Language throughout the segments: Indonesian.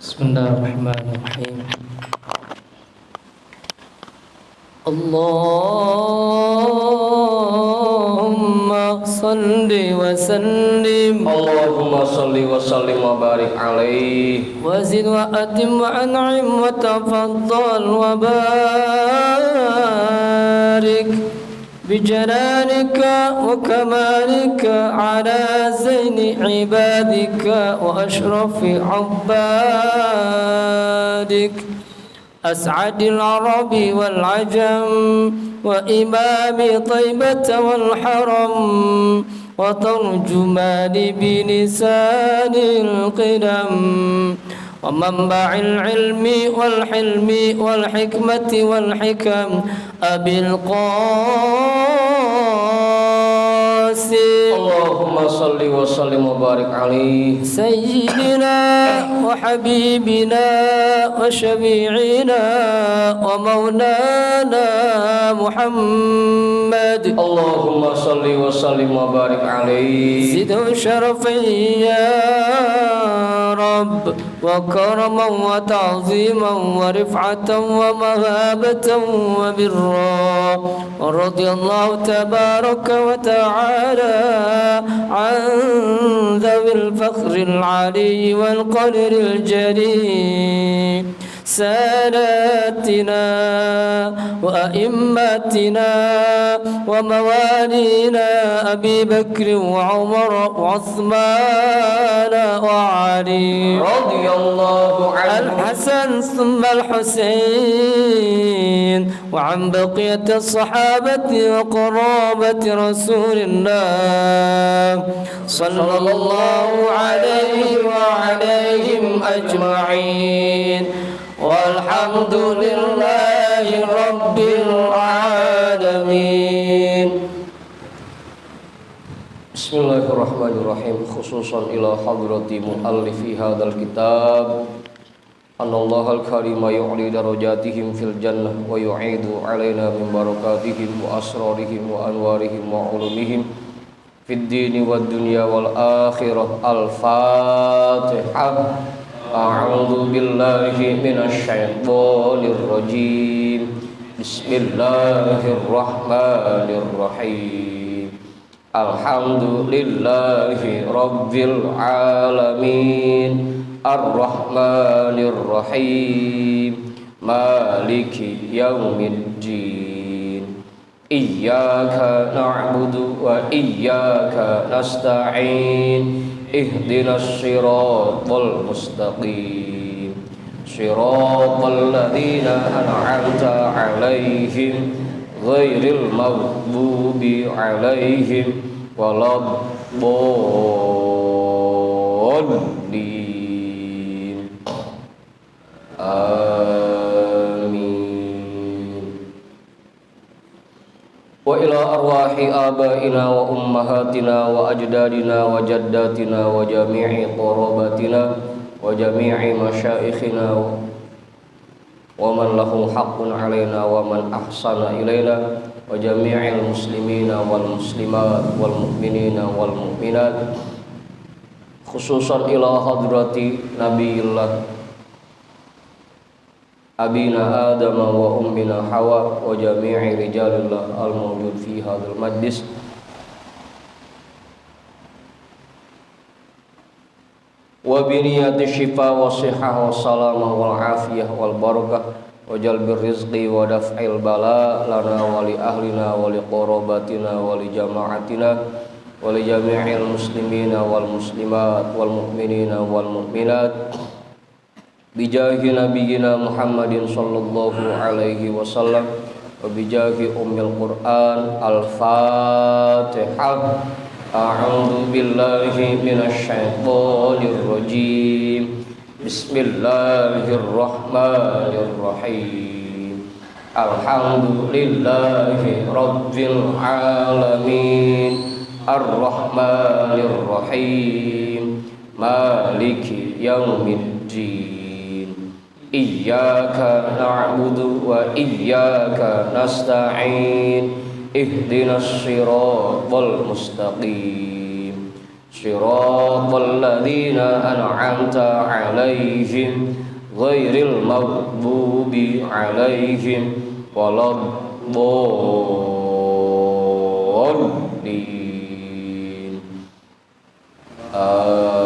Bismillahirrahmanirrahim. Allahumma salli wa sallim wa barik alaihi wa zid wa atim wa an'im wa tafaddal wa barik بجلالك وكمالك على زين عبادك وأشرف عبادك أسعد العرب والعجم وإمام طيبة والحرم وترجمان بلسان القدم ومنبع العلم والحلم والحكمة والحكم أبي القاسم اللهم صل وسلم وبارك عليه سيدنا وحبيبنا وشفيعنا ومولانا محمد اللهم صل وسلم وبارك عليه زده شرفا يا رب وكرما وتعظيما ورفعة ومهابة وبرا ورضي الله تبارك وتعالى عن ذوي الفخر العلي والقدر الجليل ساداتنا وأئمتنا وموالينا أبي بكر وعمر وعثمان وعلي رضي الله عن الحسن ثم الحسين وعن بقية الصحابة وقرابة رسول الله صلى الله عليه وعليهم أجمعين والحمد لله رب العالمين. Bismillahirrahmanirrahim. Khususan ila hadrati muallifi hadzal kitab annallahal karima yu'li darajatihim fil jannah wa yu'idu alaina min barakatihim wa asrarihim wa anwarihim wa ulumihim fid dini wad dunya wal akhirah. Al-Fatihah. A'udzu billahi minasy syaithanir rajim. Bismillahirrahmanirrahim. Alhamdulillahi rabbil alamin. Ar-Rahmanir Rahim. Maliki yaumiddin. Iyyaka na'budu wa iyyaka nasta'in. Ihdinas siratal mustaqim siratal ladzina an'amta 'alaihim ghairil maghdubi 'alaihim waladdallin. Wa ila arwahi abaina wa ummahatina wa ajdadina wa jaddatina wa jami'i qarabatina wa jami'i masyaikhina wa man lahu haqqun alaina wa man ahsana ilaina wa jami'il muslimina wal muslimat wal mu'minina wal mu'minat khususan ila hadrati nabiyillah abina Adam wa ummina Hawa wa jami'i rijalillah al-mawjud fi hadzal majlis wa bi niyyati syifa wa sihhah wa salamah wal afiyah wal barakah wa jalbir rizqi wa daf'il bala lana wa li ahlina wa li qarabatina wa li jama'atina wa li jami'il muslimina wal muslimat wal mu'minina wal mu'minat bijahi nabiyyina Muhammadin sallallahu alaihi wasallam wa bijahi ummil Qur'an. Al-Fatihah. A'udzu billahi minasy syaithanir rajim. Bismillahirrahmanirrahim. Alhamdulillahi rabbil alamin. Ar-Rahmanir Rahim. Maliki yaumiddin. Iyyaka na'budu wa iyyaka nasta'in. Ihdinas siratal mustaqim Shiratal ladzina an'amta 'alaihim ghairil maghdubi 'alaihim waladdallin. Amin.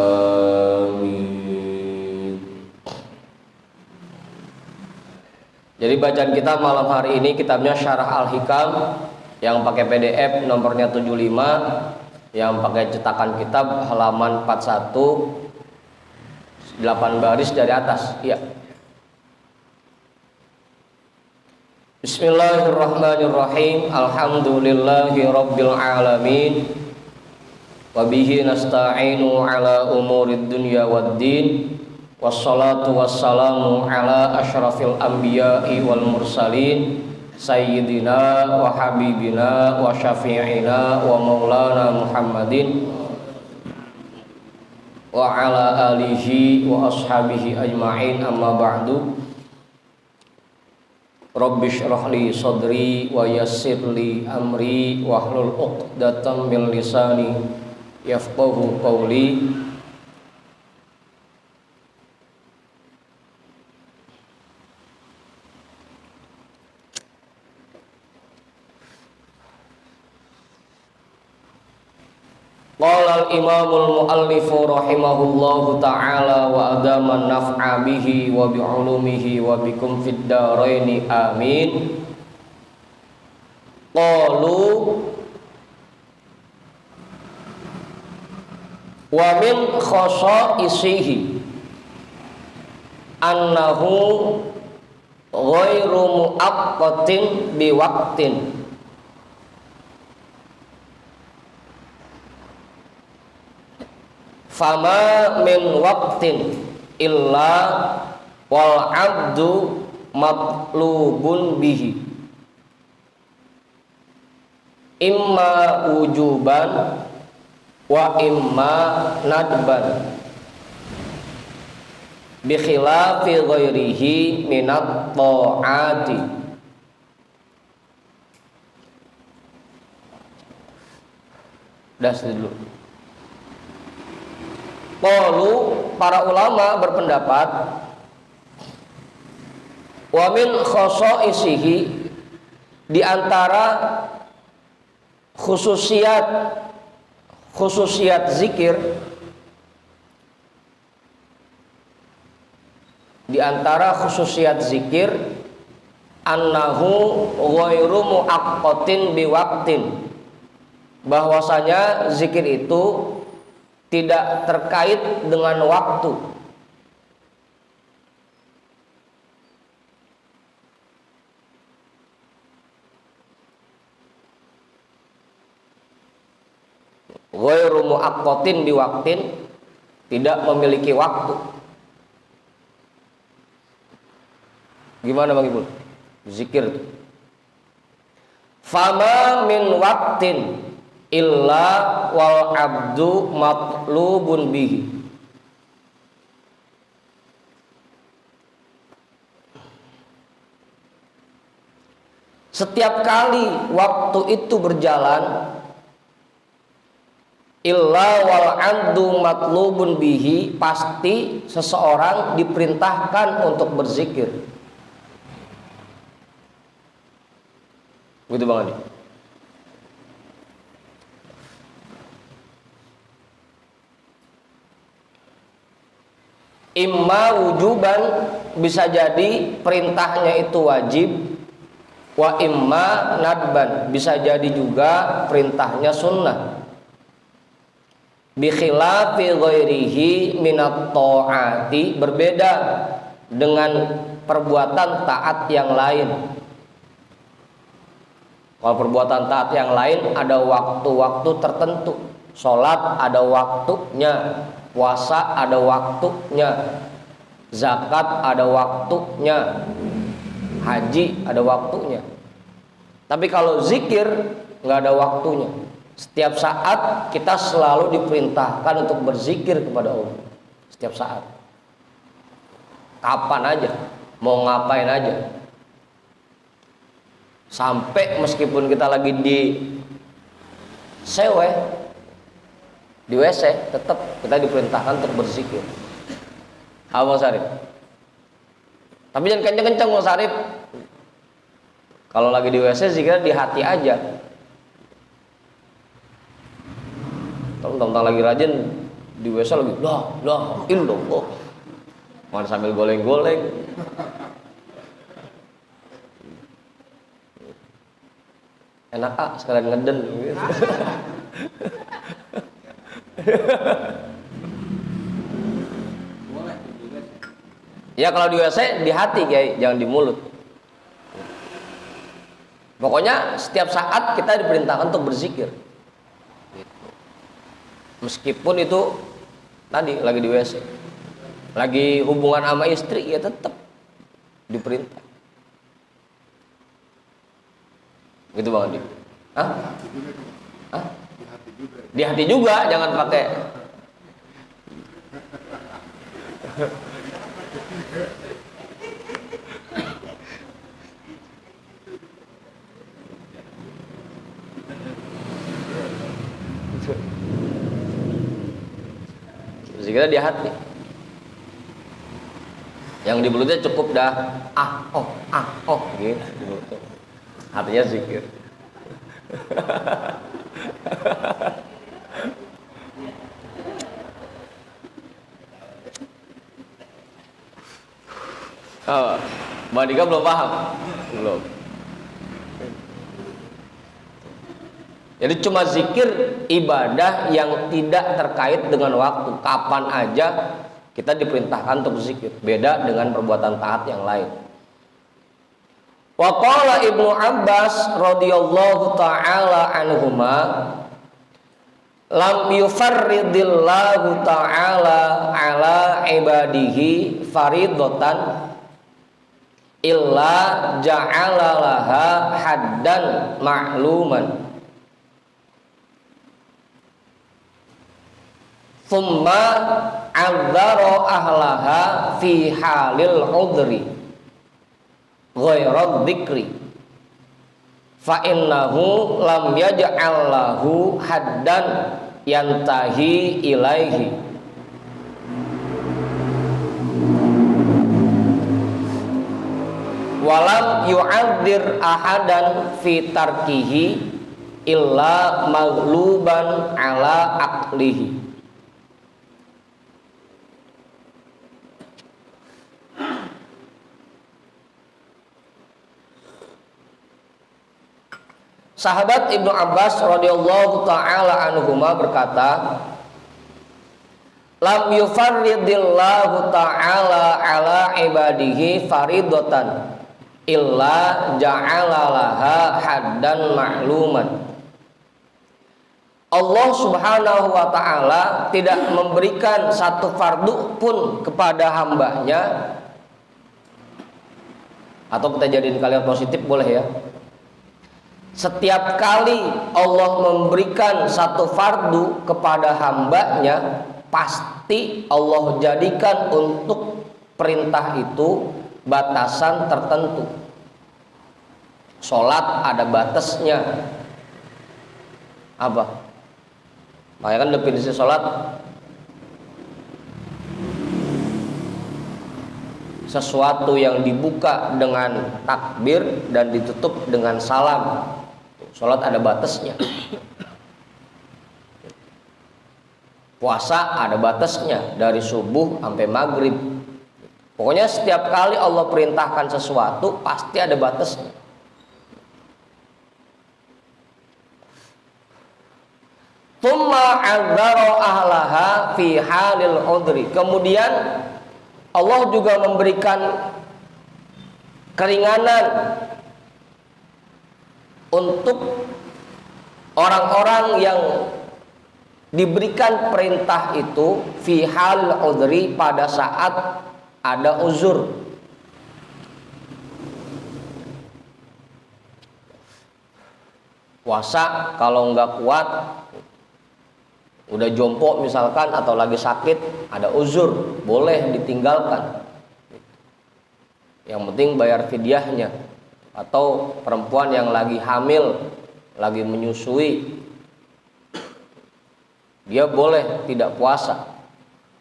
Jadi bacaan kita malam hari ini kitabnya Syarah Al-Hikam yang pakai PDF nomornya 75, yang pakai cetakan kitab halaman 41, 8 baris dari atas. Iya. Bismillahirrahmanirrahim. Alhamdulillahi rabbil alamin. Wa bihi nasta'inu ala umurid dunya waddin. Wassalatu wassalamu ala asyrafil anbiya'i wal mursalin. Sayyidina wa habibina wa syafi'ina wa maulana Muhammadin wa ala alihi wa ashabihi ajma'in, amma ba'du. Rabbi shrah li sadri wa yassir li amri wahlul 'uqdatam min lisani yafqahu qawli. Qala al-imamul muallifu rahimahullahu ta'ala wa adama naf'a bihi wa bi'ulumihi wa bikum fid daraini amin. Qalu wa min khasa'isihi annahu ghairu mu'aqqatin biwaqtin. Fama min waqtin illa wal abdu matlubun bihi imma wujuban wa imma nadban bi khilafi ghairihi minat ta'ati. Das dulu. Qalu, para ulama berpendapat, wa min khasa'isihi, di antara khususiat zikir, di antara khususiat zikir, annahu ghairu muaqqatin biwaqtin, bahwasanya zikir itu tidak terkait dengan waktu. Ghairu muaqqatin biwaqtin, tidak memiliki waktu. Gimana Bang Ibu? Zikir itu. Fama min waqtin illa wal abdu matlubun bihi. Setiap kali waktu itu berjalan, illa wal abdu matlubun bihi, pasti seseorang diperintahkan untuk berzikir. Begitu Bang Adi. Imma wujuban, bisa jadi perintahnya itu wajib, wa imma nadban, bisa jadi juga perintahnya sunnah. Bi khilafi ghairihi minat ta'ati, berbeda dengan perbuatan taat yang lain. Kalau perbuatan taat yang lain ada waktu-waktu tertentu. Sholat ada waktunya, puasa ada waktunya, zakat ada waktunya, haji ada waktunya. Tapi kalau zikir nggak ada waktunya. Setiap saat kita selalu diperintahkan untuk berzikir kepada Allah. Setiap saat, kapan aja, mau ngapain aja. Sampai meskipun kita lagi di sewe, Di WC tetap kita diperintahkan untuk berzikir. Bang Sarip. Tapi jangan kenceng-kenceng Bang Sarip. Kalau lagi di WC zikirnya di hati aja. Tentang lagi rajin di WC lagi lah illallah. Mana sambil goleng-goleng. Enak sekalian ngeden gitu. Ya kalau di WC di hati Kiai, jangan di mulut. Pokoknya setiap saat kita diperintahkan untuk berzikir. Meskipun itu tadi lagi di WC, lagi hubungan sama istri, ya tetap diperintah. Gitu Bang Adi. Hah? Di hati juga, jangan pakai. Zikirnya di hati. Yang di mulutnya cukup dah gitu. Hatinya zikir. Mbak Dika belum paham? Belum. Jadi cuma zikir ibadah yang tidak terkait dengan waktu. Kapan aja kita diperintahkan untuk zikir. Beda dengan perbuatan taat yang lain. Wa qala Ibnu Abbas radhiyallahu taala anhuma lam yufarridillahu taala ala ibadihi faridatan illa ja'ala laha haddan ma'luman thumma 'adzara ahlaha fi halil udri ghairu dzikri fa innahu lam yaj'al lahu haddan yantahi ilaihi walam yu'adzir ahadan fi tarkihi illa maghluban ala aqlihi. Sahabat Ibnu Abbas radhiyallahu taala anhuma berkata, lam yufarridillahu ta'ala ala ibadihi faridatan illa ja'ala laha haddan ma'luman. Allah Subhanahu wa ta'ala tidak memberikan satu fardu pun kepada hambanya, atau kita jadiin kalimat positif boleh ya. Setiap kali Allah memberikan satu fardu kepada hambanya, pasti Allah jadikan untuk perintah itu batasan tertentu. Sholat ada batasnya. Apa? Makanya kan definisi sholat sesuatu yang dibuka dengan takbir dan ditutup dengan salam. Sholat ada batasnya. Puasa ada batasnya dari subuh sampai maghrib. Pokoknya setiap kali Allah perintahkan sesuatu pasti ada batasnya. Tsumma 'adzara ahlaha fi halil udri. Kemudian Allah juga memberikan keringanan untuk orang-orang yang diberikan perintah itu fi hal udri, pada saat ada uzur. Puasa kalau nggak kuat, udah jompo misalkan atau lagi sakit, ada uzur, boleh ditinggalkan. Yang penting bayar fidyahnya. Atau perempuan yang lagi hamil, lagi menyusui, dia boleh tidak puasa.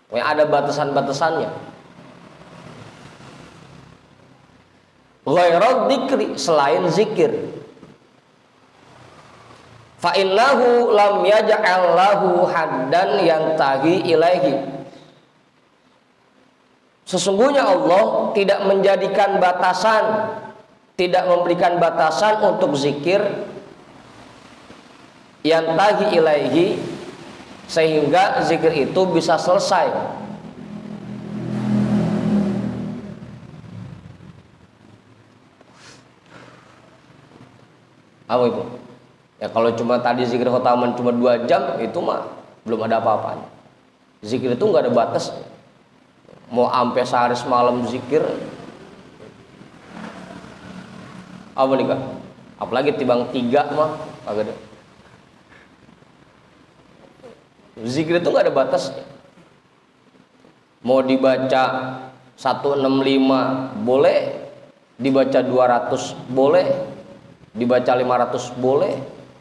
Pokoknya ada batasan-batasannya. Ghairu dzikri, selain zikir. Fa innahu lam yaj'al lahu haddan yantahi ilaihi. Sesungguhnya Allah tidak menjadikan batasan, tidak memberikan batasan untuk zikir yantahi ilaihi, sehingga zikir itu bisa selesai. Apa itu? Ya kalau cuma tadi zikir khotaman cuma 2 jam, itu mah belum ada apa-apanya. Zikir itu nggak ada batas. Mau sampai sehari semalam zikir, apa nih Kak? Apalagi timbang 3 mah agak ada. Zikir itu nggak ada batasnya. Mau dibaca 165 boleh, dibaca 200 boleh, dibaca 500 boleh,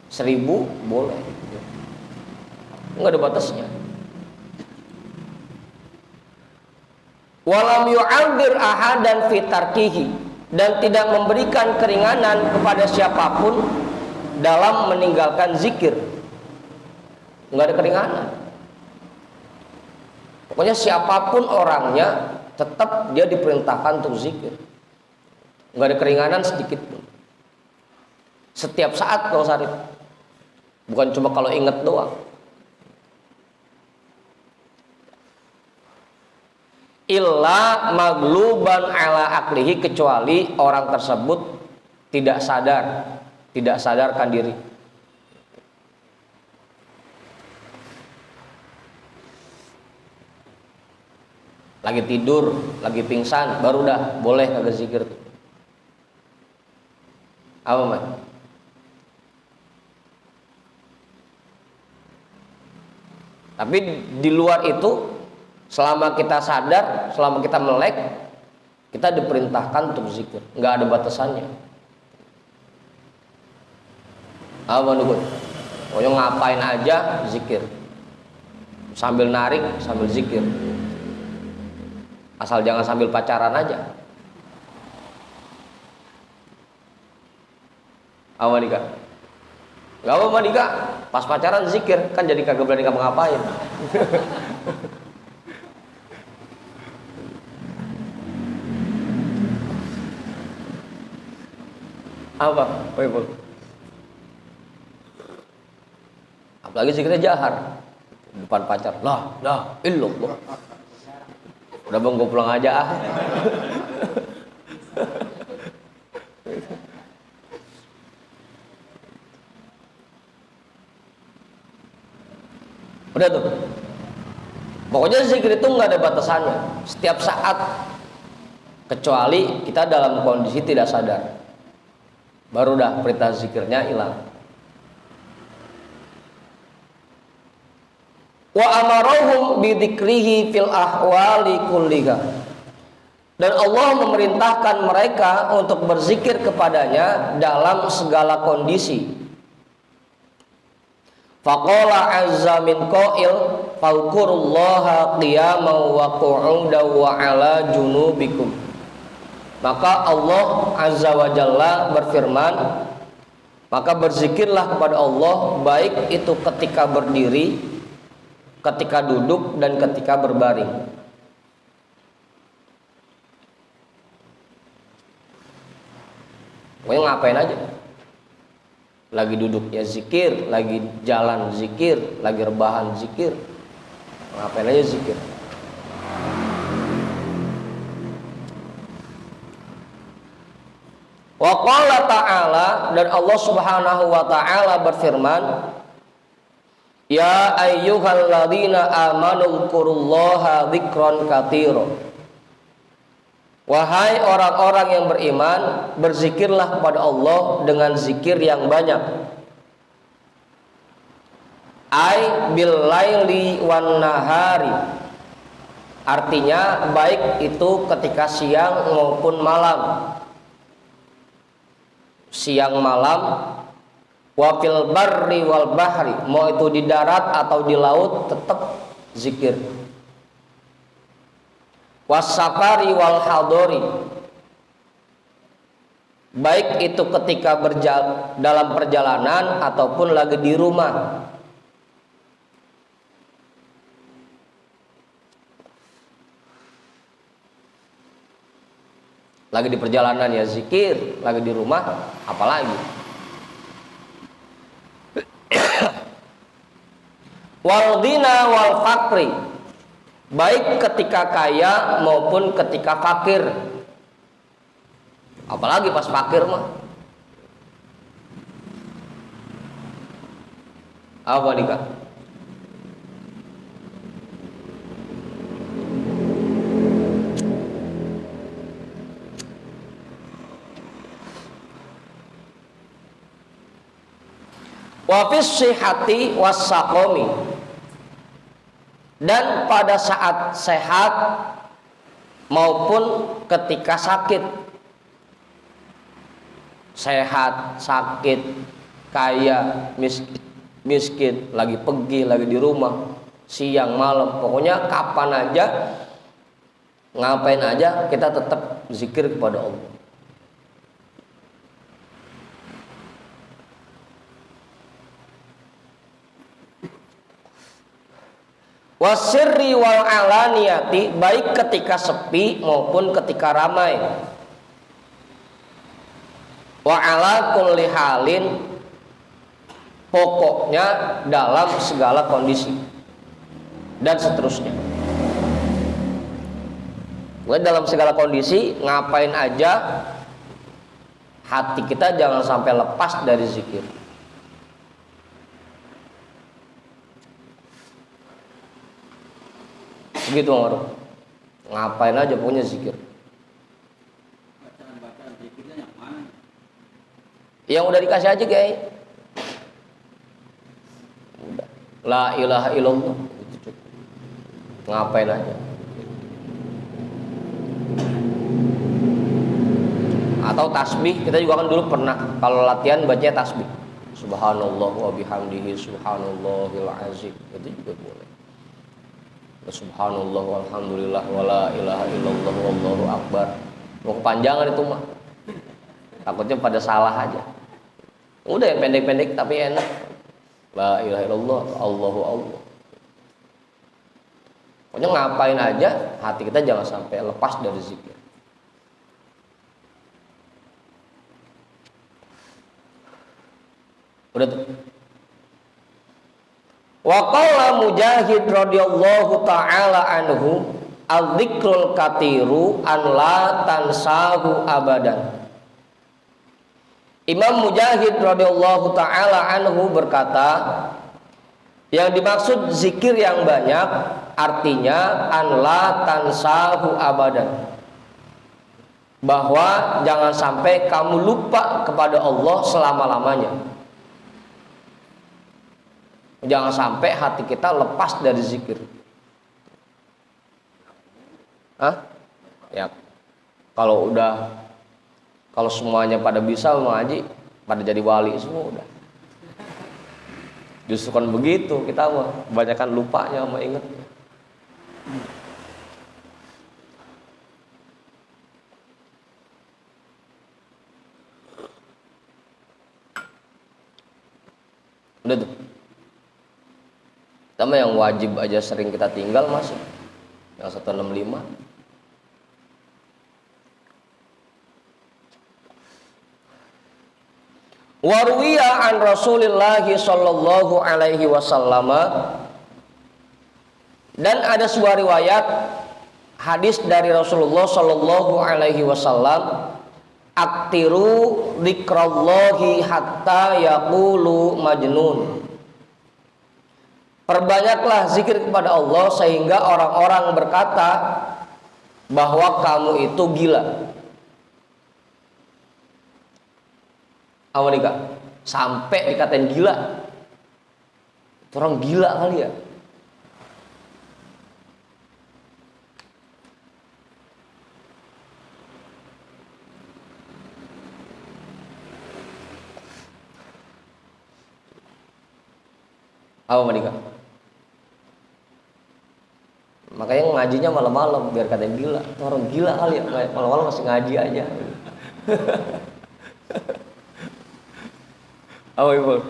1000 boleh. Nggak ada batasnya. Walam yu'adzir ahadan fi tarkihi, dan tidak memberikan keringanan kepada siapapun dalam meninggalkan zikir. Nggak ada keringanan. Pokoknya siapapun orangnya tetap dia diperintahkan untuk zikir. Nggak ada keringanan sedikit pun. Setiap saat kalau Sarif, bukan cuma kalau ingat doang. Illa magluban ala aklihi, kecuali orang tersebut tidak sadarkan diri. Lagi tidur, lagi pingsan, baru dah boleh kagak zikir tuh. Apa man? Tapi di luar itu, selama kita sadar, selama kita melek, kita diperintahkan untuk zikir, nggak ada batasannya. Apa nukut? Pokoknya ngapain aja zikir, sambil narik, sambil zikir, asal jangan sambil pacaran aja. Apa nih Kak? Gak apa-apa nih Kak, pas pacaran zikir, kan jadi kagak berani ngapa-ngapain. Apa? Apalagi zikirnya jahar depan pacar. Lah illallah. Udah bang, gue pulang aja ah. Udah tuh. Pokoknya zikir itu nggak ada batasannya, setiap saat, kecuali kita dalam kondisi tidak sadar, baru dah perintah zikirnya hilang. Wa amarahum bidzikrihi fil ahwali kulliha, dan Allah memerintahkan mereka untuk berzikir kepadanya dalam segala kondisi. Faqala azza min qail fadhkurullaha qiyaman wa qu'udan wa ala junubikum. Maka Allah azza wa jalla berfirman, maka berzikirlah kepada Allah baik itu ketika berdiri, ketika duduk, dan ketika berbaring. Pokoknya ngapain aja. Lagi duduk ya zikir, lagi jalan zikir, lagi rebahan zikir, ngapain aja zikir. Wa qala ta'ala, dan Allah subhanahu wa ta'ala berfirman, ya ayyuhalladzina amanu dzkurullaha dzikran katsira. Wahai orang-orang yang beriman, berzikirlah kepada Allah dengan zikir yang banyak. Ai bil laili wan nahari, artinya baik itu ketika siang maupun malam. Siang malam Wa fil barri wal bahri, mau itu di darat atau di laut tetap zikir. Was safari wal hadori, baik itu ketika dalam perjalanan ataupun lagi di rumah. Lagi di perjalanan ya zikir, lagi di rumah apalagi. Wal ghina wal fakri, baik ketika kaya maupun ketika fakir. Apalagi pas fakir mah. Apa nih Kak? Wa fis sihhati was saqami, dan pada saat sehat maupun ketika sakit. Sehat, sakit, kaya, miskin, lagi pergi, lagi di rumah, siang, malam, pokoknya kapan aja, ngapain aja, kita tetap zikir kepada Allah. Wasirri wal alaniyati, baik ketika sepi maupun ketika ramai. Wa ala kulli halin, pokoknya dalam segala kondisi, dan seterusnya. Dalam segala kondisi, ngapain aja, hati kita jangan sampai lepas dari zikir. Begitu Om. Ngapain aja pokoknya zikir. Yang udah dikasih aja guys. Udah. La ilaha illallah. Ngapain aja. Atau tasbih, kita juga kan dulu pernah kalau latihan bacanya tasbih. Subhanallah wa bihamdihi subhanallahil azim. Itu juga boleh. Subhanallah walhamdulillah wala ilaha illallah wallahu akbar. Mau kepanjangan itu mah. Takutnya pada salah aja. Udah yang pendek-pendek tapi enak. La ilaha illallah, Allahu Allah. Pokoknya ngapain aja, hati kita jangan sampai lepas dari zikir. Udah tuh. Wa qala Mujahid radhiyallahu taala anhu, al-dzikrul katiru an la tansahu abadan. Imam Mujahid radhiyallahu taala anhu berkata, yang dimaksud zikir yang banyak artinya an la tansahu abadan, bahwa jangan sampai kamu lupa kepada Allah selama-lamanya. Jangan sampai hati kita lepas dari zikir. Hah? Ya. Kalau semuanya pada bisa mengaji, pada jadi wali semua udah. Justru kan begitu kita mah, kebanyakan lupanya sama ingetnya. Udah tuh. Sama yang wajib aja sering kita tinggal masuk. Yang 165. Warwiya an Rasulillah sallallahu alaihi wasallam, dan ada sebuah riwayat hadis dari Rasulullah sallallahu alaihi wasallam, aktiru dzikrallahi hatta yaqulu majnun. Perbanyaklah zikir kepada Allah sehingga orang-orang berkata bahwa kamu itu gila. Apa nih Kak? Sampai dikatain gila. Itu orang gila kali ya. Apa menikah? Makanya ngajinya malam-malam biar katanya gila. Itu orang gila kali ya, malam-malam masih ngaji aja. Apa ibu?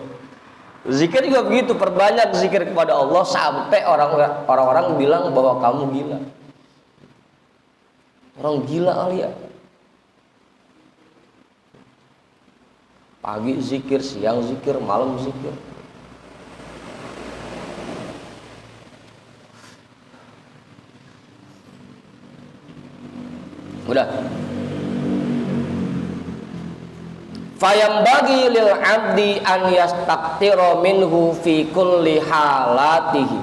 Zikir juga begitu, perbanyak zikir kepada Allah sampai orang-orang bilang bahwa kamu gila. Orang gila kali ya. Pagi zikir, siang zikir, malam zikir. Udah. Fayambagi lil abdi an yastaqtira minhu fi kulli halatihi.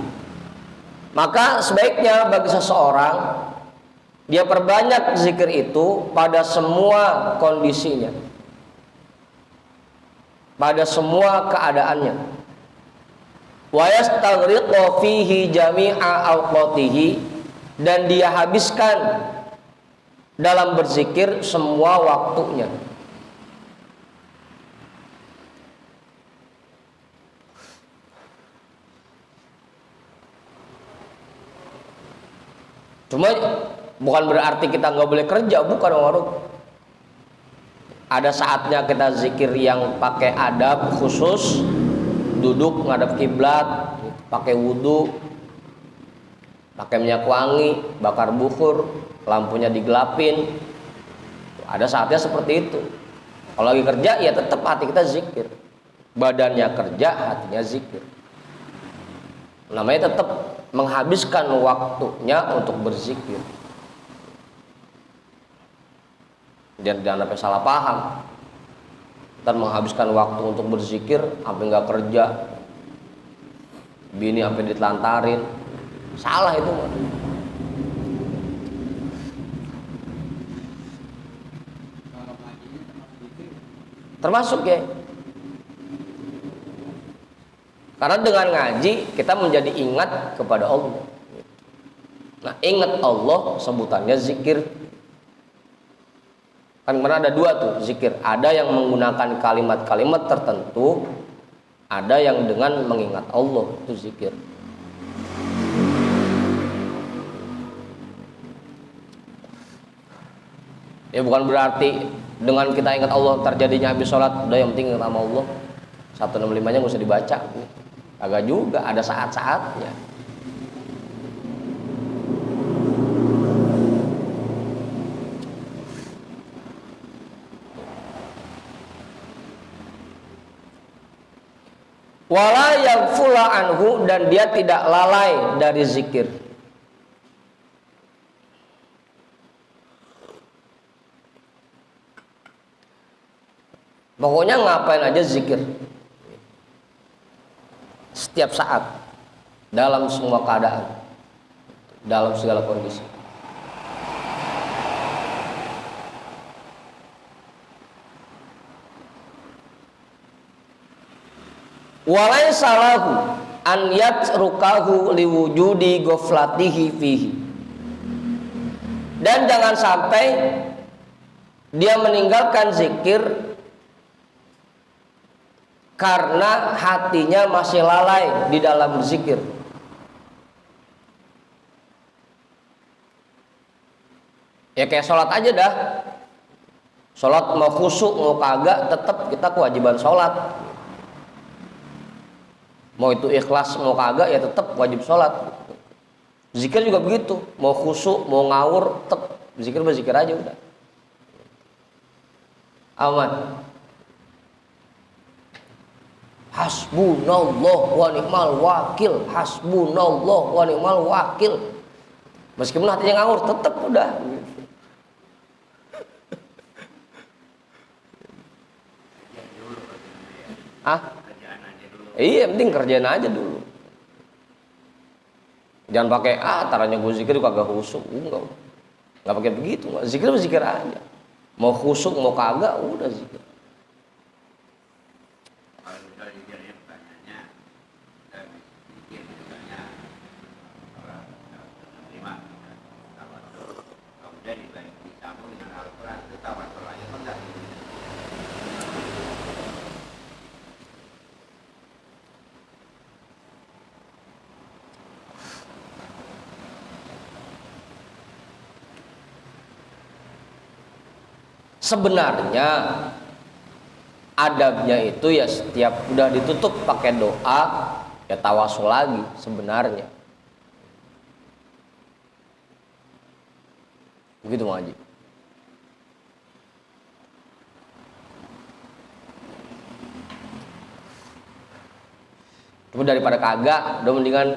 Maka sebaiknya bagi seseorang dia perbanyak zikir itu pada semua kondisinya, pada semua keadaannya. Wa yastaghriqu fihi jami'a awqatihi, dan dia habiskan dalam berzikir semua waktunya. Cuma bukan berarti kita nggak boleh kerja, bukan warung. Ada saatnya kita zikir yang pakai adab khusus, duduk ngadep kiblat, pakai wudhu, pakai minyak wangi, bakar bukur, lampunya digelapin. Ada saatnya seperti itu. Kalau lagi kerja ya tetap hati kita zikir, badannya kerja, hatinya zikir. Namanya tetap menghabiskan waktunya untuk berzikir. Jangan sampai salah paham. Dan menghabiskan waktu untuk berzikir sampai nggak kerja, bini sampai ditelantarin, salah itu mah. Termasuk ya. Karena dengan ngaji kita menjadi ingat kepada Allah. Nah, ingat Allah sebutannya zikir. Kan mana ada dua tuh zikir. Ada yang menggunakan kalimat-kalimat tertentu, ada yang dengan mengingat Allah, itu zikir. Ya bukan berarti dengan kita ingat Allah terjadinya habis sholat, udah yang penting ingat sama Allah. 165-nya nggak usah dibaca. Agak juga, ada saat-saatnya. Wala yaghfula anhu, dan dia tidak lalai dari zikir. Pokoknya ngapain aja zikir. Setiap saat, dalam semua keadaan, dalam segala kondisi. Walaysa lahu an yatrukahu liwujudi ghaflatihi fihi. Dan jangan sampai dia meninggalkan zikir karena hatinya masih lalai di dalam zikir. Ya kayak sholat aja dah. Sholat mau khusyuk mau kagak, tetap kita kewajiban sholat. Mau itu ikhlas mau kagak ya tetap wajib sholat. Zikir juga begitu, mau khusyuk mau ngawur tetap zikir berzikir aja udah. Aman. Hasbunallah wa ni'mal wakil, hasbunallah wa ni'mal wakil. Meskipun hatinya ngawur tetap udah. Iya, penting kerjaan aja dulu. Jangan pakai taranya gue zikir kagak khusyuk, enggak pakai begitu, enggak. Zikir aja. Mau khusyuk mau kagak udah zikir. Sebenarnya adabnya itu ya setiap udah ditutup pakai doa ya tawasul lagi sebenarnya. Begitu Mang Haji. Cuma daripada kagak, udah mendingan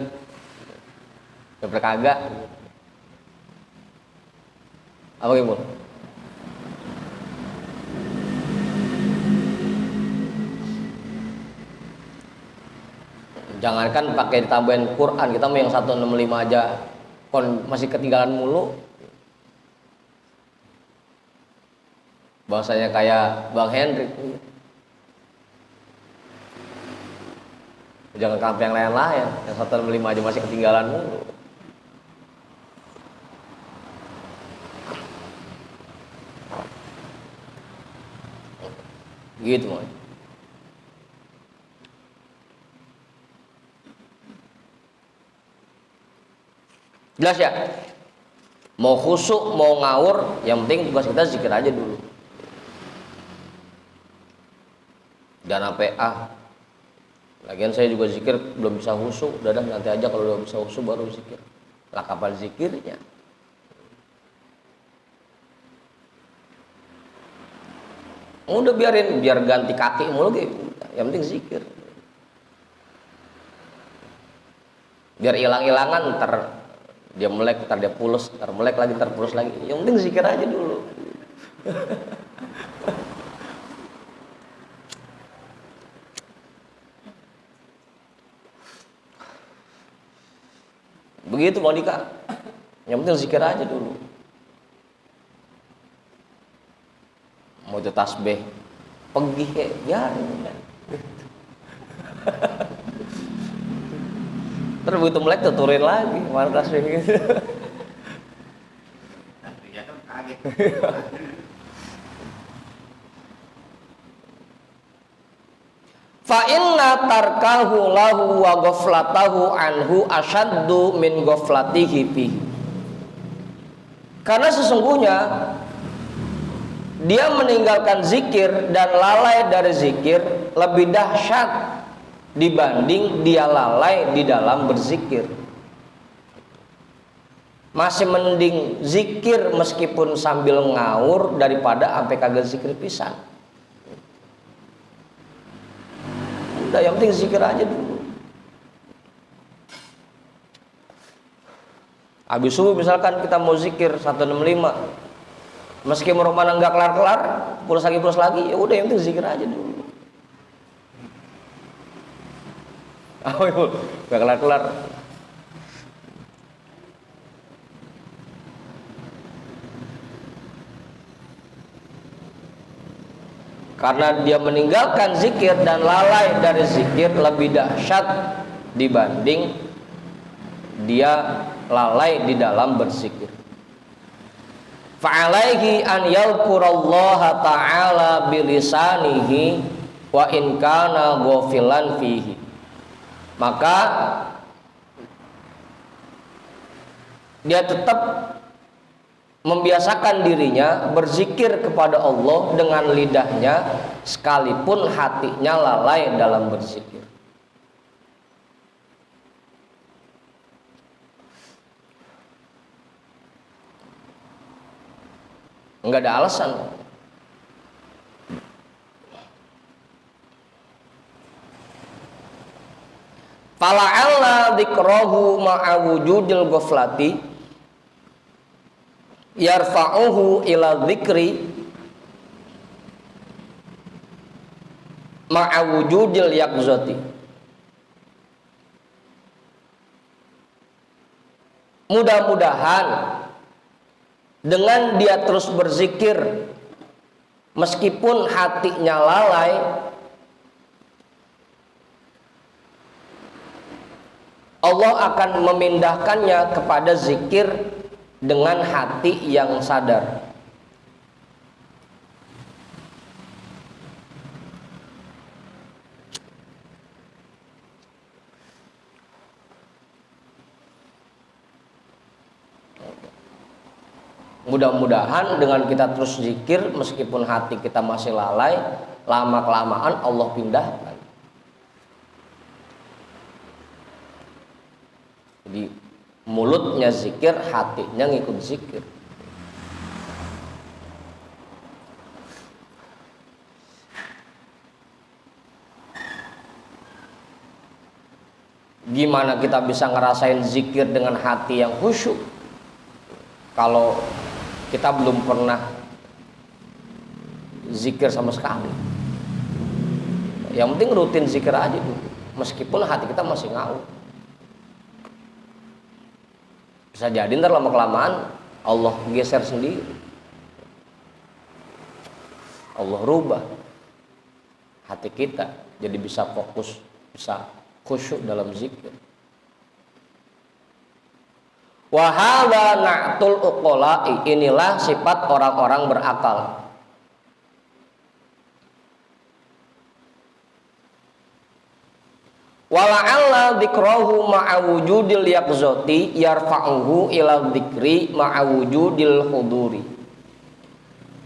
daripada kagak. Apa gitu? Jangankan pakai ditambahin Quran, kita mau yang 165 aja masih ketinggalan mulu. Bahasanya kayak Bang Hendrik. Jangan sampai yang lain-lain, yang 165 aja masih ketinggalan mulu. Gitu Mang. Jelas ya? Mau khusyuk, mau ngawur, yang penting tugas kita zikir aja dulu. Dan sampai lagian saya juga zikir belum bisa khusyuk, udah nanti aja kalau udah bisa khusyuk baru zikir. Lah kapan zikirnya? Udah biar ganti kaki mulu gitu. Yang penting zikir. Biar hilang-hilangan ntar dia melek, ntar dia pulus, ntar melek lagi, ntar pulus lagi. Yang penting zikir aja dulu. Begitu Bang Dika. Yang penting zikir aja dulu. Mau itu tasbih pergi biarin. Terus begitu melek tuh turunin lagi, mana tasbih gitu. Fa inna tarkahu lahu wa ghaflatahu anhu asyaddu min ghaflatihi fi. Karena sesungguhnya dia meninggalkan zikir dan lalai dari zikir lebih dahsyat dibanding dia lalai di dalam berzikir. Masih mending zikir meskipun sambil ngawur daripada sampai kagak zikir pisan. Udah yang penting zikir aja dulu. Habis subuh misalkan kita mau zikir 165, meski meromana nggak kelar-kelar, pulas lagi, ya udah yang penting zikir aja dulu. Oh, nggak kelar-kelar. Karena dia meninggalkan zikir dan lalai dari zikir lebih dahsyat dibanding dia lalai di dalam berzikir. Fa'alaihi an yadhkurallaha ta'ala bilisanihi wa in kana ghafilan fihi. Maka dia tetap membiasakan dirinya berzikir kepada Allah dengan lidahnya sekalipun hatinya lalai dalam berzikir. Enggak ada alasan. Fala'alla dzikrahu ma'a wujudil ghaflati yarfa'uhu ila dzikri ma'a wujudil yaqzati. Mudah-mudahan dengan dia terus berzikir meskipun hatinya lalai, Allah akan memindahkannya kepada zikir dengan hati yang sadar. Mudah-mudahan dengan kita terus zikir meskipun hati kita masih lalai, lama kelamaan Allah pindahkan. Jadi mulutnya zikir, hatinya ngikut zikir. Gimana kita bisa ngerasain zikir dengan hati yang khusyuk kalau kita belum pernah zikir sama sekali? Yang penting rutin zikir aja dulu, meskipun hati kita masih ngawur. Bisa jadi ntar lama-kelamaan Allah geser sendiri, Allah rubah hati kita jadi bisa fokus, bisa khusyuk dalam zikir. Wa hadza na'tul uqala'i, inilah sifat orang-orang berakal. Wala'alla dzikrahu ma'a wujudil yaqzati yarfa'uhu ila dzikri ma'a wujudil huduri.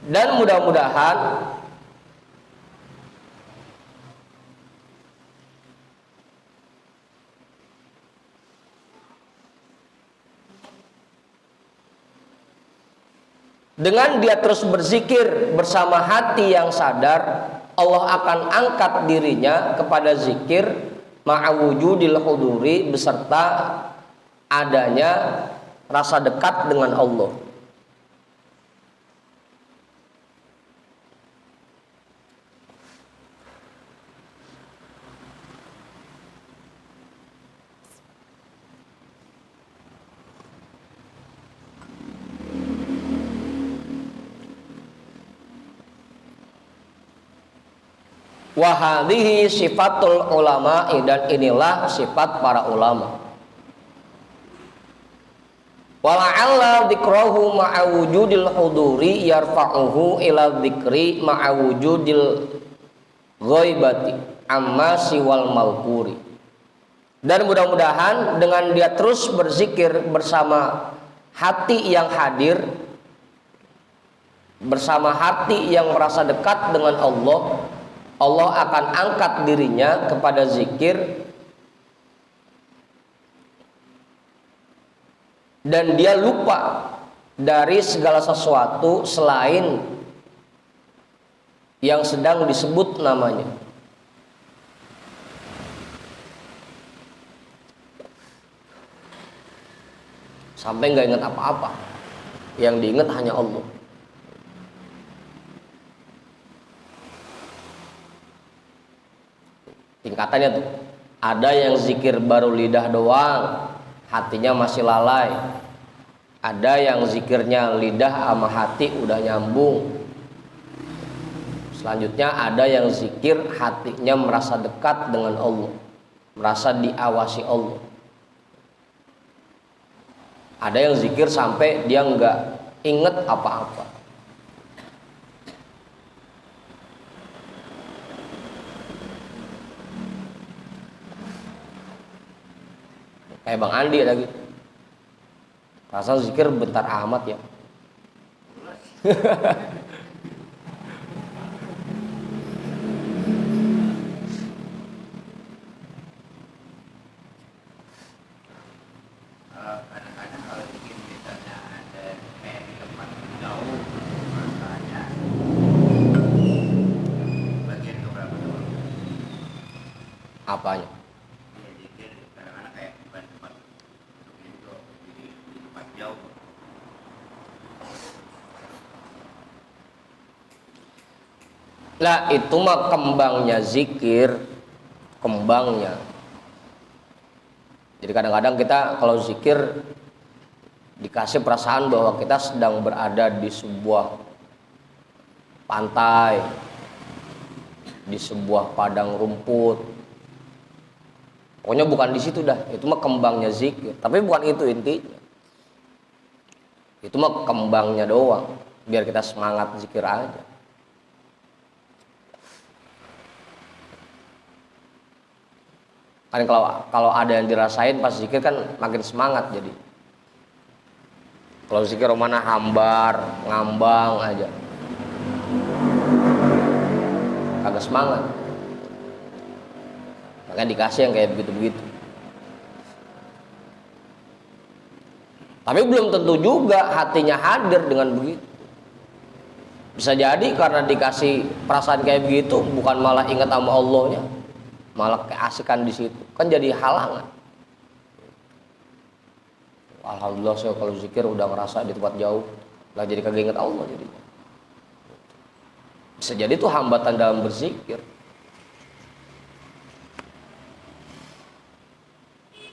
Dan mudah-mudahan dengan dia terus berzikir bersama hati yang sadar, Allah akan angkat dirinya kepada zikir ma'awujudil huduri, beserta adanya rasa dekat dengan Allah. Wahadihi sifatul ulama, dan inilah sifat para ulama. Wala'alla dzikrahu ma'a wujudil huduri yarfa'uhu ila dzikri ma'a wujudil ghaibati amma siwal malkuri. Dan mudah-mudahan dengan dia terus berzikir bersama hati yang hadir, bersama hati yang merasa dekat dengan Allah, Allah akan angkat dirinya kepada zikir dan dia lupa dari segala sesuatu selain yang sedang disebut namanya. Sampai nggak ingat apa-apa, yang diingat hanya Allah. Tingkatannya tuh, ada yang zikir baru lidah doang, hatinya masih lalai. Ada yang zikirnya lidah sama hati udah nyambung. Selanjutnya ada yang zikir hatinya merasa dekat dengan Allah, merasa diawasi Allah. Ada yang zikir sampai dia nggak inget apa-apa. Kayak Bang Andi lagi, rasa zikir bentar amat ya. Kadang-kadang kalau bikin misalnya ada kayak di tempat jauh, rasanya bagian keberapa tuh? Apanya? Ya zikir kadang-kadang kayak bukan tempat untuk itu, jadi di tempat jauh. Lah itu mah kembangnya zikir, kembangnya. Jadi kadang-kadang kita kalau zikir dikasih perasaan bahwa kita sedang berada di sebuah pantai, di sebuah padang rumput. Pokoknya bukan di situ dah. Itu mah kembangnya zikir. Tapi bukan itu intinya. Itu mah kembangnya doang, biar kita semangat zikir aja. Kan kalau ada yang dirasain pas zikir kan makin semangat jadi. Kalau zikir mana hambar, ngambang aja. Kagak semangat. Makanya dikasih yang kayak begitu-begitu. Tapi belum tentu juga hatinya hadir dengan begitu. Bisa jadi karena dikasih perasaan kayak begitu, bukan malah ingat sama Allahnya, malah keasikan di situ. Kan jadi halangan. Alhamdulillah saya kalau zikir udah ngerasa di tempat jauh, lah jadi kagak ingat Allah jadi. Bisa jadi itu hambatan dalam berzikir.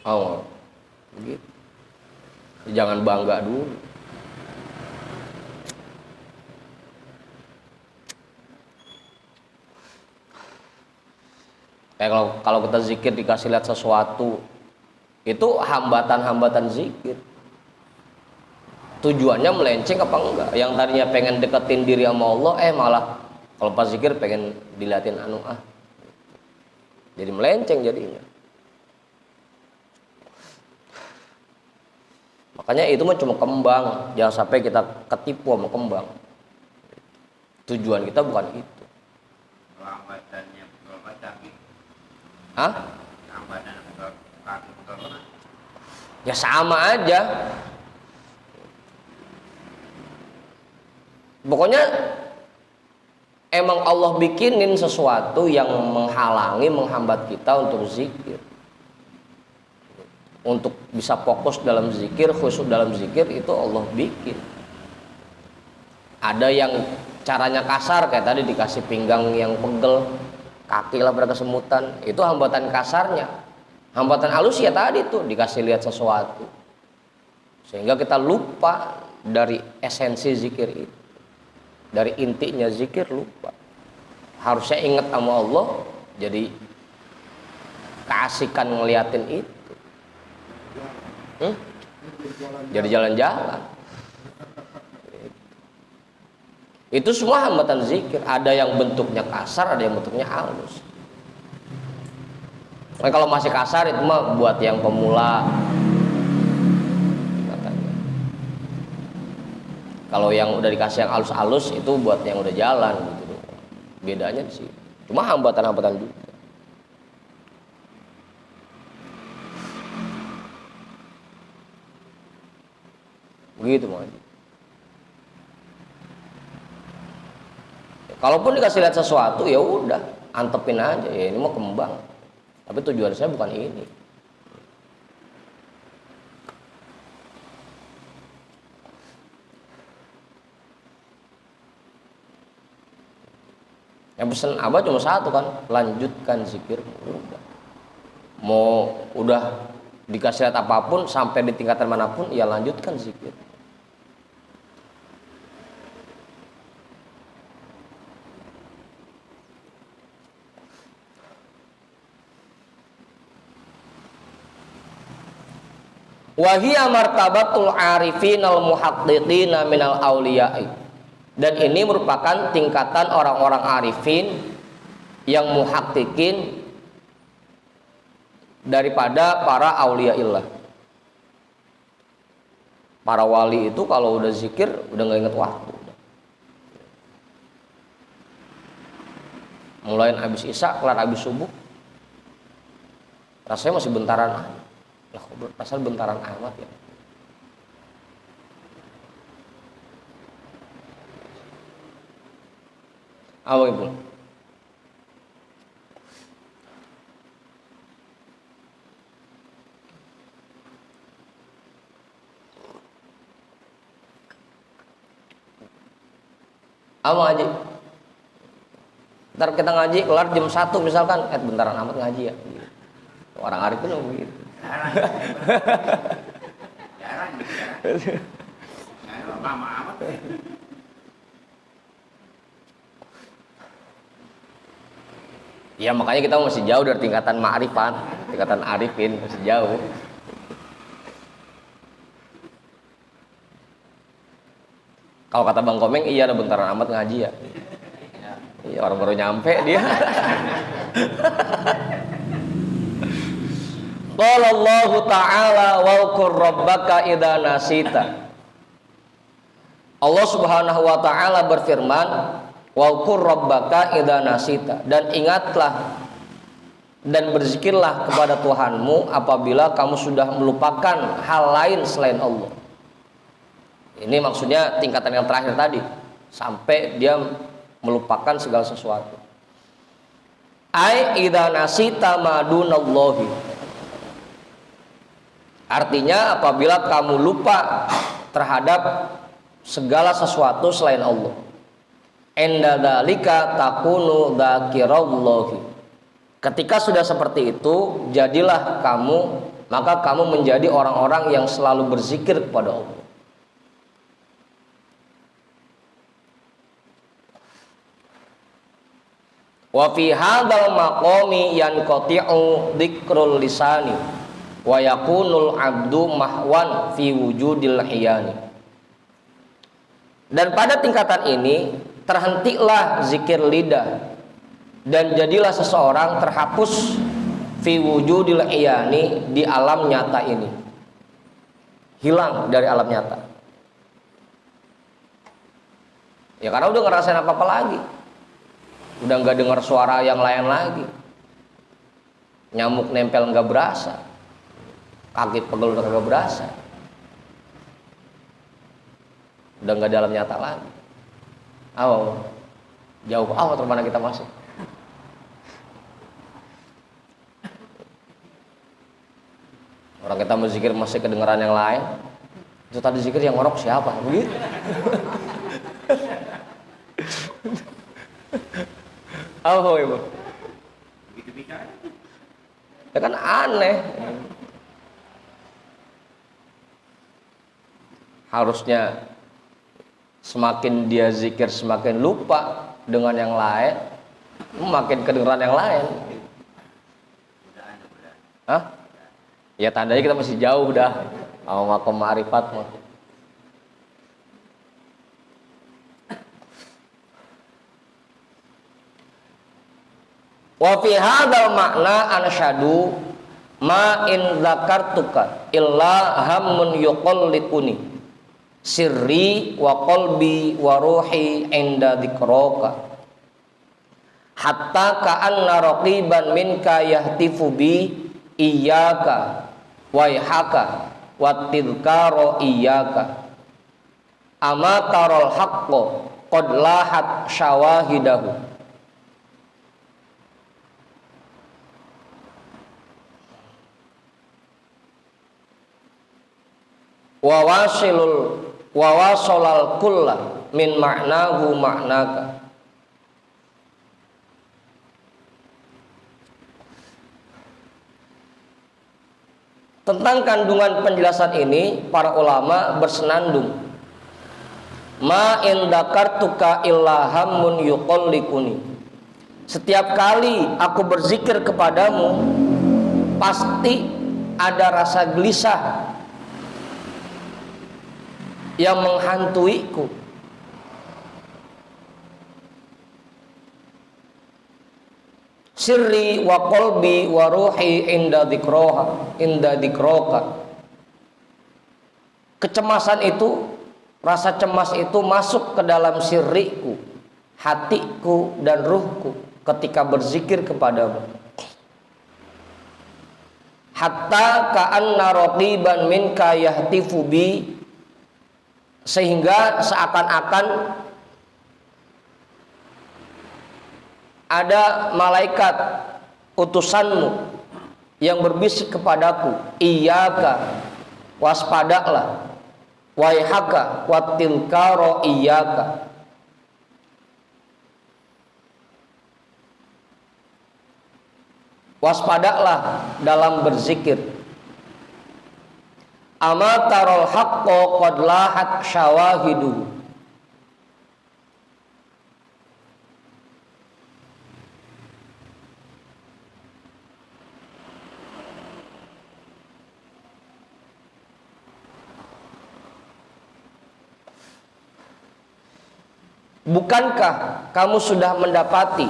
Oh, begitu. Jangan bangga dulu. Kayak kalau kita zikir dikasih lihat sesuatu, itu hambatan-hambatan zikir. Tujuannya melenceng apa enggak? Yang tadinya pengen deketin diri sama Allah, malah kalau pas zikir pengen diliatin jadi melenceng jadinya. Makanya itu mah cuma kembang, jangan sampai kita ketipu sama kembang. Tujuan kita bukan itu. Hambatannya berapa kaki? Hah? Hambatan kaki berapa? Ya sama aja. Pokoknya emang Allah bikinin sesuatu yang menghalangi, menghambat kita untuk zikir. Untuk bisa fokus dalam zikir, khusyuk dalam zikir, itu Allah bikin. Ada yang caranya kasar, kayak tadi dikasih pinggang yang pegel, kaki lah berkesemutan, itu hambatan kasarnya. Hambatan halus ya tadi tuh dikasih lihat sesuatu, sehingga kita lupa dari esensi zikir itu, dari intinya zikir lupa. Harusnya ingat sama Allah, jadi keasikan ngeliatin itu. Jadi jalan-jalan. Itu semua hambatan zikir. Ada yang bentuknya kasar, ada yang bentuknya halus. Nah, kalau masih kasar itu mah buat yang pemula katanya. Kalau yang udah dikasih yang halus-halus itu buat yang udah jalan gitu. Bedanya di situ. Cuma hambatan-hambatan juga. Begitu Mang Haji. Kalaupun dikasih lihat sesuatu ya udah, antepin aja, ya ini mau kembang. Tapi tujuan saya bukan ini. Yang pesan Abah cuma satu kan, lanjutkan zikirmu. Udah. Mau udah dikasih lihat apapun sampai di tingkatan manapun, ya lanjutkan zikir. Wahia martabatul arifin al muhaqqiqina minal auliya'i. Dan ini merupakan tingkatan orang-orang arifin yang muhaqqiqin daripada para auliyaillah. Para wali itu kalau udah zikir udah nggak inget waktu. Mulai habis isya, kelar habis subuh, rasanya masih bentaran. Lah, pasal bentaran amat ya. Apa itu? Apa ngaji? Ntar kita ngaji kelar jam 1 misalkan, bentaran amat ngaji ya. Orang arif itu begitu. Jarang. Lama amat. Ya makanya kita masih jauh dari tingkatan ma'rifat, tingkatan arifin masih jauh. Kalau kata Bang Komeng, iya ada bentaran amat ngaji ya. Iya, orang baru nyampe dia. Qala Allah Ta'ala wa qur rabbaka idza nasita. Allah Subhanahu wa taala berfirman, "Waqur rabbaka idza nasita," dan ingatlah dan berzikirlah kepada Tuhanmu apabila kamu sudah melupakan hal lain selain Allah. Ini maksudnya tingkatan yang terakhir tadi, sampai dia melupakan segala sesuatu. Ai idza nasita madunallahi. Artinya apabila kamu lupa terhadap segala sesuatu selain Allah. Enda dzalika takunu dzakirallahi. Ketika sudah seperti itu, jadilah kamu, maka kamu menjadi orang-orang yang selalu berzikir kepada Allah. Wa fi hadzal maqami yanqati'u dzikrul lisani wa yakunul abdu mahwan fi wujudil hiyani. Dan pada tingkatan ini terhentilah zikir lidah dan jadilah seseorang terhapus fi wujudil hiyani, di alam nyata ini, hilang dari alam nyata. Ya karena udah ngerasain apa-apa lagi, udah nggak dengar suara yang lain lagi, nyamuk nempel nggak berasa, kaki pegel udah nggak berasa, udah nggak dalam nyata lagi. Jauh amat mana kita masuk. Orang kita mau zikir masih kedengaran yang lain. Itu tadi zikir yang ngorok siapa? Begitu. Ibu. Ya kan aneh. Harusnya semakin dia zikir semakin lupa dengan yang lain, makin kedengeran yang lain. Hah? Ya tandanya kita masih jauh dah sama makom ma'rifat mah. Wa fi hadzal makna ansyadu ma in dzakartuka illa hammun yuqalliquni sirri wa qalbi wa ruhi inda dzikraka hatta ka'anna raqiban minka yahtifu bi iyyaka waihaka wattidhkara iyyaka ama taral haqqo qad lahat syawahidahu. Wawasolal kulla min ma'nahu ma'naka. Tentang kandungan penjelasan ini para ulama bersenandung. Ma in dzakartuka illa hammun yuqalliquni. Setiap kali aku berzikir kepadamu pasti ada rasa gelisah yang menghantuiku. Sirri wa qalbi wa ruhi inda dzikraka. Kecemasan itu, rasa cemas itu masuk ke dalam sirriku, hatiku dan ruhku ketika berzikir kepadamu. Hatta ka'anna raqiban minka yahtifu bi, sehingga seakan-akan ada malaikat utusanmu yang berbisik kepadaku, iyyaka, waspadalah, waihaka wattilkaro iyyaka. Waspadalah dalam berzikir. Ama tarol haqqo qad lahat syawahidu. Bukankah kamu sudah mendapati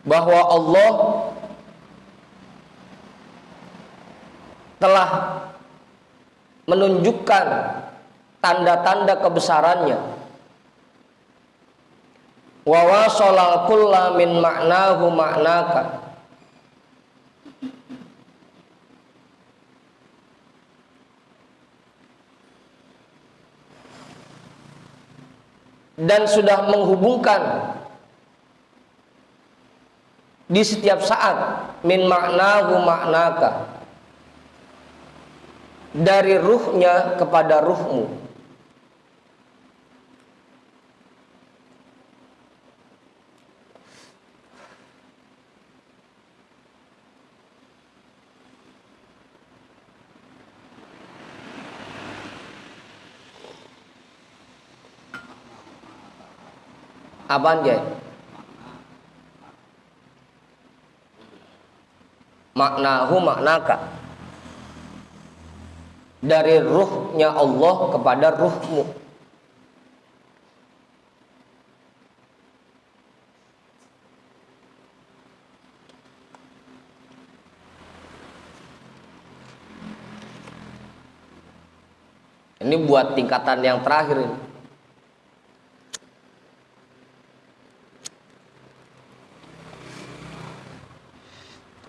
bahwa Allah telah menunjukkan tanda-tanda kebesarannya. Wa wasalal kulla min ma'nahu ma'naka. Dan sudah menghubungkan di setiap saat min ma'nahu ma'naka, dari ruhnya kepada ruhmu. Apaan Jay? Maknahu maknaka, dari ruhnya Allah kepada ruhmu. Ini buat tingkatan yang terakhir ini.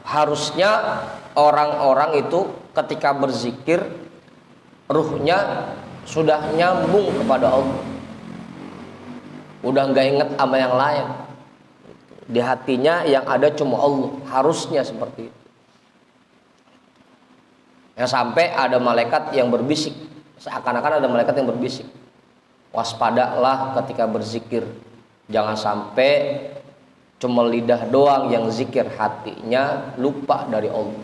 Harusnya orang-orang itu ketika berzikir ruhnya sudah nyambung kepada Allah, udah nggak inget sama yang lain, di hatinya yang ada cuma Allah. Harusnya seperti itu. Yang sampai ada malaikat yang berbisik, seakan-akan ada malaikat yang berbisik, waspadalah ketika berzikir, jangan sampai cuma lidah doang yang zikir, hatinya lupa dari Allah.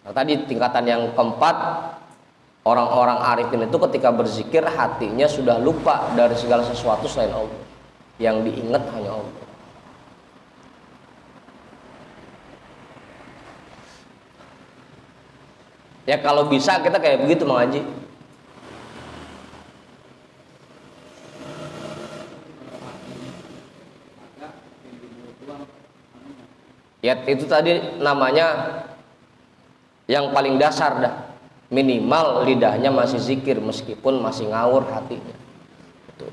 Nah, tadi tingkatan yang keempat, orang-orang arifin itu ketika berzikir hatinya sudah lupa dari segala sesuatu selain Allah, yang diingat hanya Allah. Ya kalau bisa kita kayak begitu Mang Haji. Ya itu tadi namanya yang paling dasar dah. Minimal lidahnya masih zikir meskipun masih ngawur hatinya.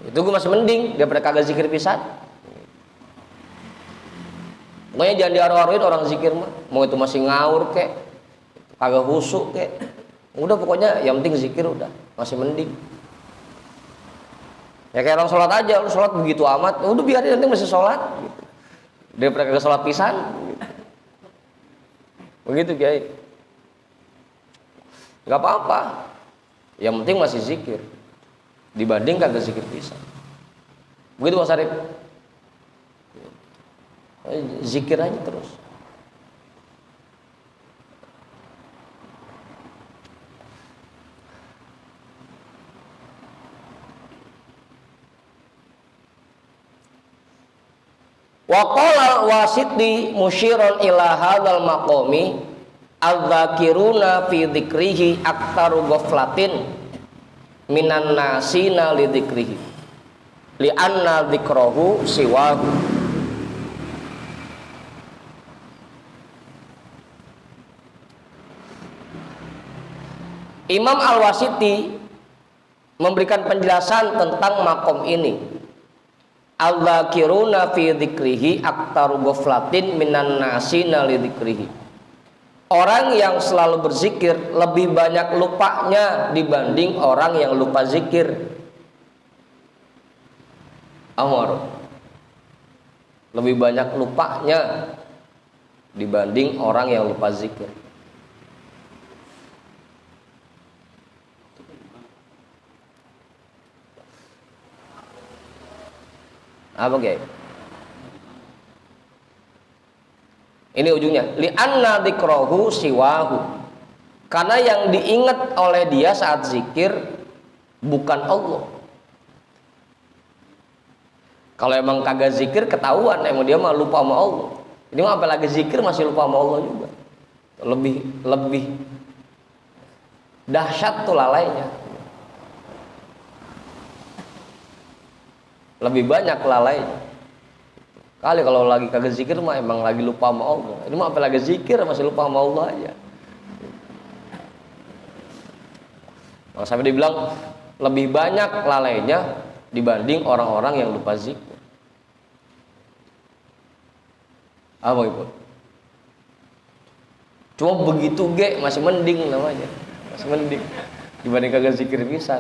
Itu gue masih mending daripada kagak zikir pisan. Pokoknya jangan diaruh-aruhin orang zikir mah. Mau itu masih ngawur kek, kagak khusyuk kek. Udah pokoknya yang penting zikir udah, masih mending. Ya kayak orang sholat aja, lu sholat begitu amat, udah biarin nanti masih sholat gitu. Daripada kagak sholat pisan gitu. Begitu Kiai. Gak apa-apa, yang penting masih zikir dibanding kagak zikir pisan. Begitu Mas Arif. Zikir aja terus. Wa qala al-Wasiti musyiran ila hadzal maqami adz-dzakiruna fi dzikrihi aktaru ghaflatin minan nasina li dzikrihi li anna dzikrahu siwahu. Imam Al-Wasiti memberikan penjelasan tentang makom ini. Al-dzakiruna fi dzikrihi aktaru ghaflatin minan nasina li dzikrihi. Orang yang selalu berzikir lebih banyak lupanya dibanding orang yang lupa zikir. Amar. Lebih banyak lupanya dibanding orang yang lupa zikir. Apa Kiai? Ini ujungnya. Li'anna dzikrahu siwahu. Karena yang diingat oleh dia saat zikir bukan Allah. Kalau emang kagak zikir ketahuan, emang dia mah lupa sama Allah. Ini mah apalagi zikir masih lupa sama Allah juga. Lebih dahsyat tuh lalainya. Lebih banyak lalainya. Kali kalau lagi kagak zikir mah emang lagi lupa sama Allah. Ini mah apa lagi zikir masih lupa sama Allah aja. Maka sampai dibilang lebih banyak lalainya dibanding orang-orang yang lupa zikir. Apa Ibu? Cuma begitu ge masih mending namanya. Masih mending dibanding kagak zikir pisan.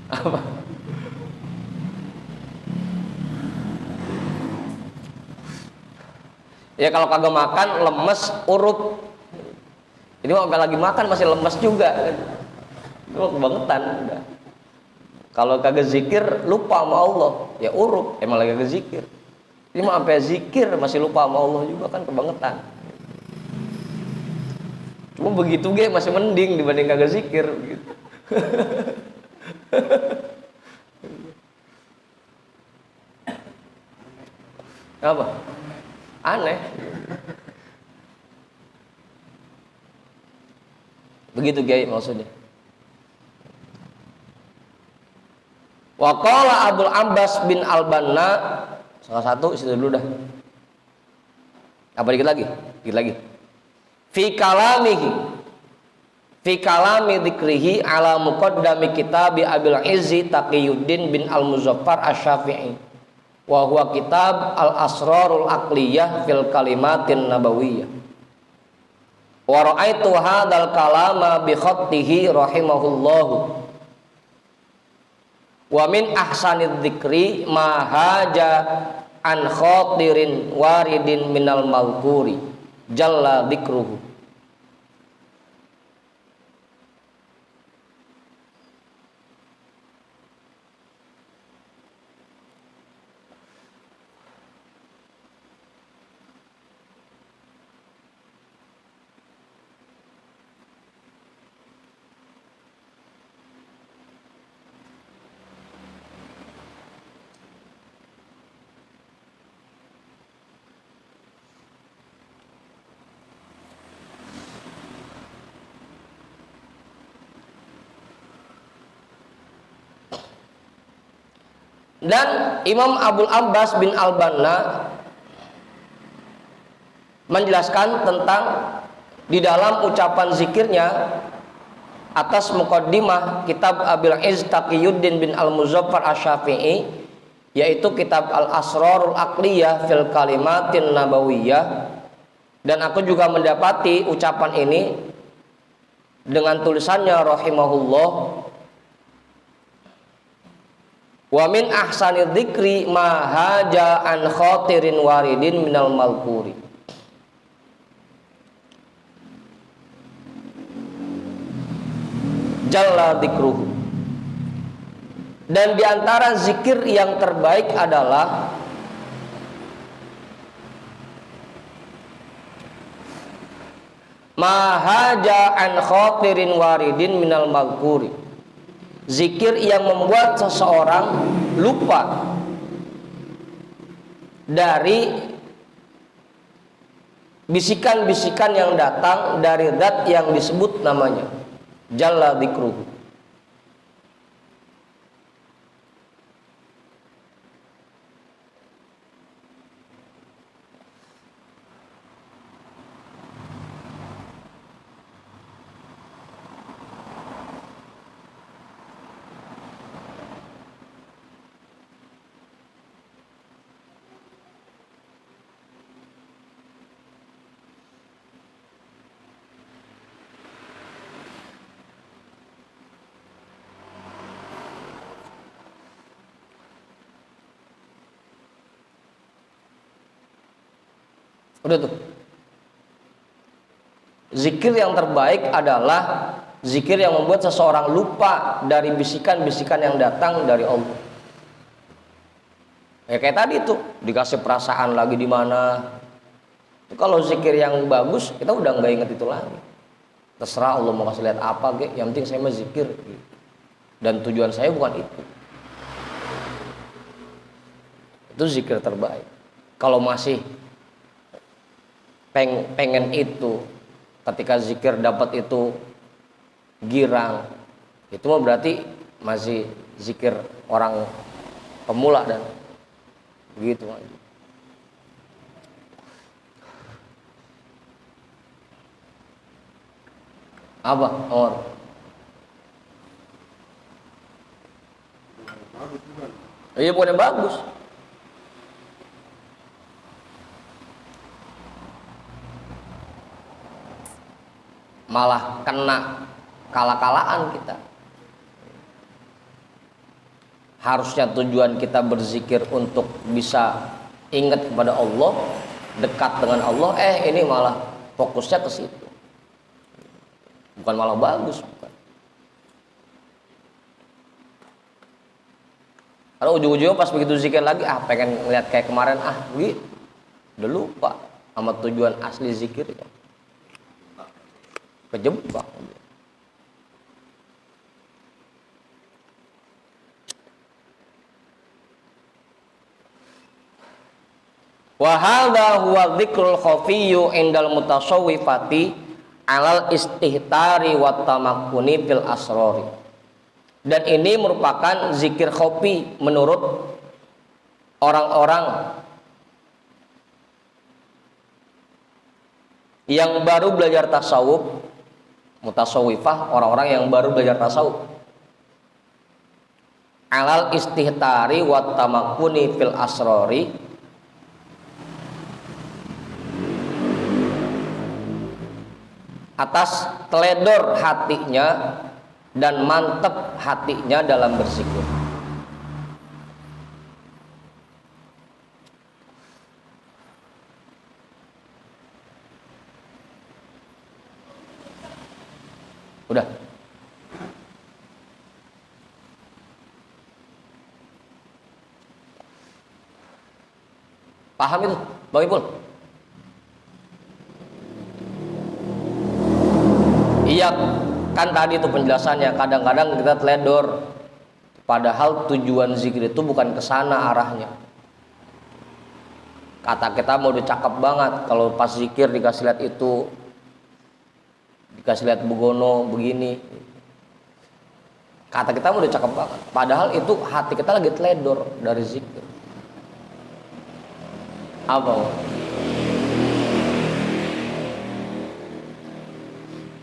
Apa? Ya kalau kagak makan lemes urut. Ini mah lagi makan masih lemes juga. Itu kebangetan udah. Kalau kagak zikir lupa sama Allah, ya urut. Emang lagi kagak zikir. Ini mah sampai zikir masih lupa sama Allah juga kan kebangetan. Cuma begitu ge masih mending dibanding kagak zikir gitu. Apa? Aneh. Begitu Kiai maksudnya. Wa qala Abdul Abbas bin Al-Banna, salah satu isi dulu dah. Apa dikit lagi? Dikit lagi. Fi kalami dzikrihi ala muqaddami kitabi Abil Izzi Taqiyuddin bin Al-Muzaffar Asy-Syafi'i. Wa huwa kitab Al-Asrarul Aqliyah fil Kalimatin Nabawiyah. Wa ra'aitu hadzal kalama bi khattihi rahimahullahu. Wa min ahsanid dzikri ma haja an khatirin waridin minal mazkuri jalla dzikruhu. Dan Imam Abdul Abbas bin Al-Banna menjelaskan tentang di dalam ucapan zikirnya atas muqaddimah kitab Abil Izz Taqiyuddin bin Al-Muzaffar Asy-Syafi'i, yaitu kitab Al-Asrarul Aqliyah fil Kalimatin Nabawiyah. Dan aku juga mendapati ucapan ini dengan tulisannya rahimahullah. Wa min ahsanid dzikri ma haja an khatirin waridin minal malkuri. Jalla dzikruhu. Dan diantara zikir yang terbaik adalah ma haja an khatirin waridin minal malkuri. Zikir yang membuat seseorang lupa dari bisikan-bisikan yang datang dari zat yang disebut namanya. Jalla dzikruhu. Udah tuh. Zikir yang terbaik adalah zikir yang membuat seseorang lupa dari bisikan-bisikan yang datang dari Allah. Ya kayak tadi tuh, dikasih perasaan lagi di mana. Kalau zikir yang bagus, kita udah nggak inget itu lagi. Terserah Allah mau kasih lihat apa, yang penting saya mah zikir. Dan tujuan saya bukan itu. Itu zikir terbaik. Kalau masih pengen itu, ketika zikir dapat itu girang, itu mah berarti masih zikir orang pemula dan begitu. Apa Omar? Iya bukannya bagus. Malah kena kala-kalaan kita. Harusnya tujuan kita berzikir untuk bisa ingat kepada Allah, dekat dengan Allah, ini malah fokusnya ke situ. Bukan malah bagus, bukan. Kalau ujung-ujungnya pas begitu zikir lagi, pengen ngeliat kayak kemarin, gitu. Udah lupa sama tujuan asli zikirnya. Kejebak. Wa hadza huwa dzikrul khafiyyu indal mutasawwifati alal istihtari wa tamakkuni fil asrori. Dan ini merupakan zikir khafi menurut orang-orang yang baru belajar tasawuf, mutasawwifah, orang-orang yang baru belajar tasawuf. Alal istihtari wa tamakkuni fil asrori, atas teledor hatinya dan mantep hatinya dalam berzikir. Udah. Paham itu, Bang Ipul? Iya, kan tadi itu penjelasannya. Kadang-kadang kita teledor, padahal tujuan zikir itu bukan ke sana arahnya. Kata kita mau dicakap banget, kalau pas zikir dikasih lihat itu, dikasih lihat begono begini. Kata kita mau dicakap banget, padahal itu hati kita lagi teledor dari zikir. Apa?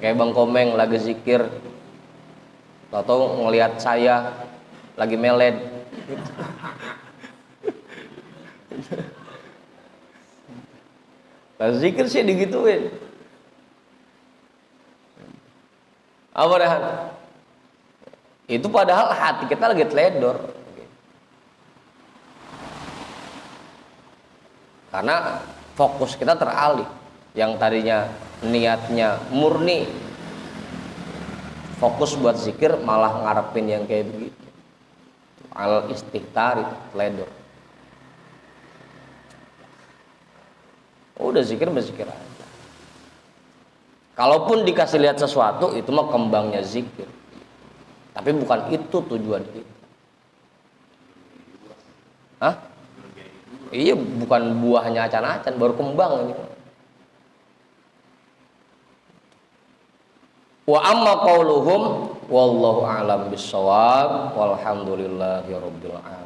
Kayak Bang Komeng lagi zikir, atau ngelihat saya lagi meled. Nah, zikir sih digituin. Apa Rehan? Itu padahal hati kita lagi teledor. Karena fokus kita teralih. Yang tadinya niatnya murni fokus buat zikir, malah ngarepin yang kayak begitu. Al istihtar itu teledor. Udah zikir berzikir aja. Kalaupun dikasih lihat sesuatu, itu mah kembangnya zikir. Tapi bukan itu tujuan kita. Hah? Iya, bukan buahnya acan-acan, baru kembang ini. Wa amma qauluhum wallahu a'lam bissawab walhamdulillahi rabbil alamin.